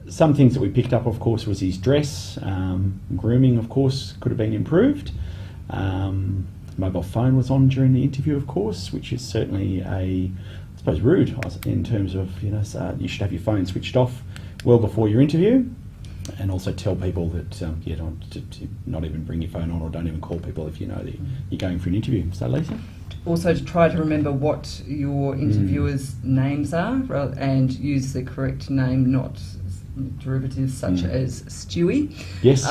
Some things that we picked up, of course, was his dress. Grooming, of course, could have been improved. Mobile phone was on during the interview, of course, which is certainly I suppose, rude in terms of, so you should have your phone switched off well before your interview, and also tell people that to not even bring your phone on, or don't even call people if you know that you're going for an interview. So, Lisa? Also, to try to remember what your interviewers' names are and use the correct name, not derivatives such as Stewie. Yes.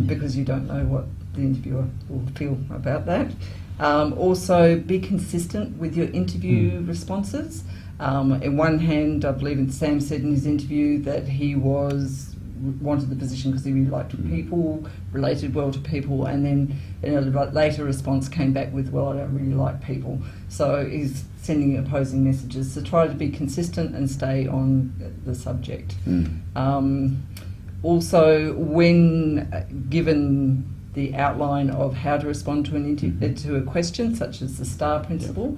Because you don't know what the interviewer will feel about that. Also, be consistent with your interview responses. In one hand, I believe Sam said in his interview that he wanted the position because he really liked people, related well to people, and then in a later response came back with, well, I don't really like people. So he's sending opposing messages. So try to be consistent and stay on the subject. Also, when given the outline of how to respond to to a question, such as the STAR principle,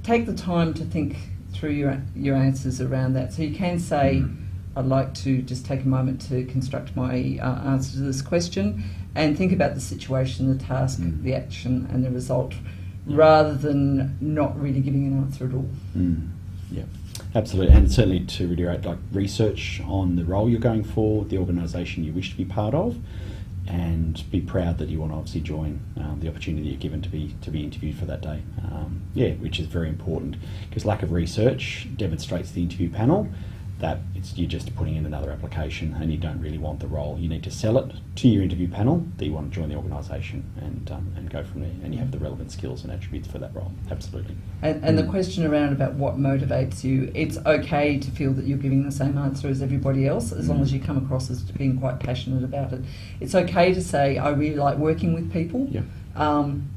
take the time to think through your answers around that. So you can say, I'd like to just take a moment to construct my answer to this question and think about the situation, the task, the action and the result, rather than not really giving an answer at all. Yeah, absolutely. And certainly to reiterate, like, research on the role you're going for, the organisation you wish to be part of, and be proud that you want to obviously join the opportunity you're given to be interviewed for that day. Which is very important, because lack of research demonstrates the interview panel that you're just putting in another application and you don't really want the role. You need to sell it to your interview panel that you want to join the organisation and go from there, and you have the relevant skills and attributes for that role. Absolutely. And the question around about what motivates you, it's okay to feel that you're giving the same answer as everybody else, as long as you come across as being quite passionate about it. It's okay to say, I really like working with people.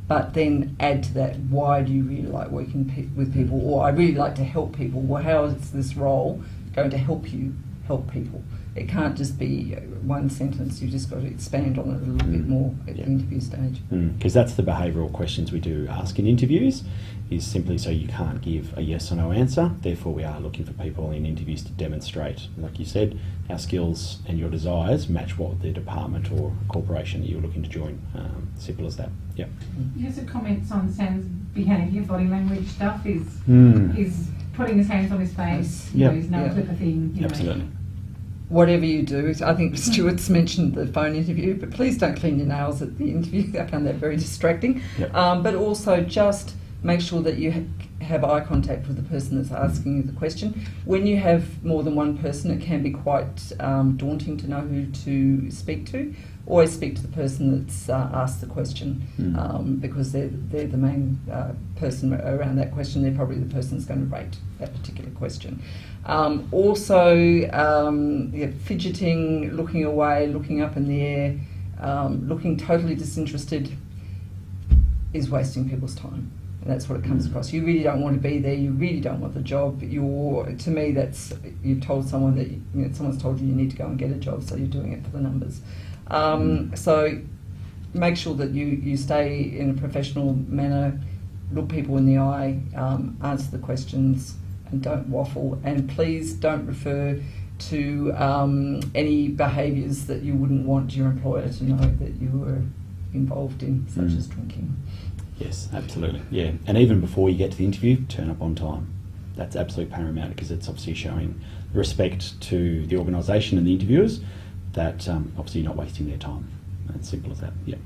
But then add to that, why do you really like working with people? Or I really like to help people. Well, how is this role going to help you help people? It can't just be one sentence. You've just got to expand on it a little bit more at the interview stage. Because that's the behavioural questions we do ask in interviews, is simply so you can't give a yes or no answer. Therefore, we are looking for people in interviews to demonstrate, like you said, our skills and your desires match what the department or corporation that you're looking to join. Simple as that. Yep. Just a comments on Sam's behaviour, body language stuff is putting his hands on his face. He's no clipper thing. Absolutely. Whatever you do, I think Stuart's mentioned the phone interview, but please don't clean your nails at the interview. I found that very distracting. But also just make sure that you have eye contact with the person that's asking you the question. When you have more than one person, it can be quite daunting to know who to speak to. Always speak to the person that's asked the question, because they're the main person around that question. They're probably the person that's going to rate that particular question. Fidgeting, looking away, looking up in the air, looking totally disinterested is wasting people's time. And that's what it comes across. You really don't want to be there. You really don't want the job. To me, that's, you've told someone that someone's told you need to go and get a job, so you're doing it for the numbers. So make sure that you stay in a professional manner, look people in the eye, answer the questions, and don't waffle. And please don't refer to any behaviours that you wouldn't want your employer to know that you were involved in, such as drinking. Yes, absolutely. Yeah, and even before you get to the interview, turn up on time. That's absolutely paramount, because it's obviously showing respect to the organisation and the interviewers that obviously you're not wasting their time. It's simple as that. Yeah.